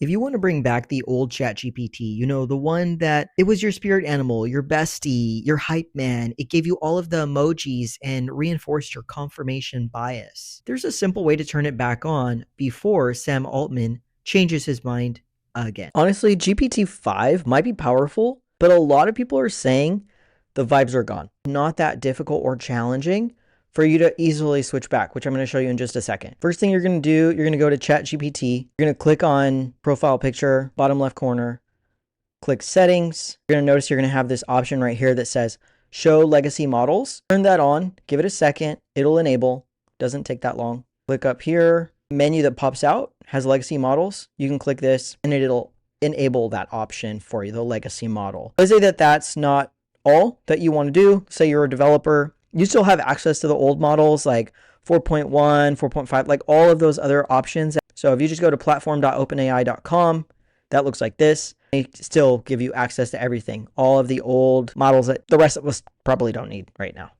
If you want to bring back the old ChatGPT, the one that it was your spirit animal, your bestie, your hype man, it gave you all of the emojis and reinforced your confirmation bias. There's a simple way to turn it back on before Sam Altman changes his mind again. Honestly, GPT-5 might be powerful, but a lot of people are saying the vibes are gone. Not that difficult or challenging for you to easily switch back, which I'm going to show you in just a second. First thing you're going to do, you're going to go to ChatGPT. You're going to click on profile picture, bottom left corner, click settings. You're going to notice you're going to have this option right here that says show legacy models. Turn that on, give it a second. It'll enable, doesn't take that long. Click up here, menu that pops out has legacy models. You can click this and it'll enable that option for you, the legacy model. Let's say that that's not all that you want to do. Say you're a developer, you still have access to the old models like 4.1, 4.5, like all of those other options. So if you just go to platform.openai.com, that looks like this. They still give you access to everything, all of the old models that the rest of us probably don't need right now.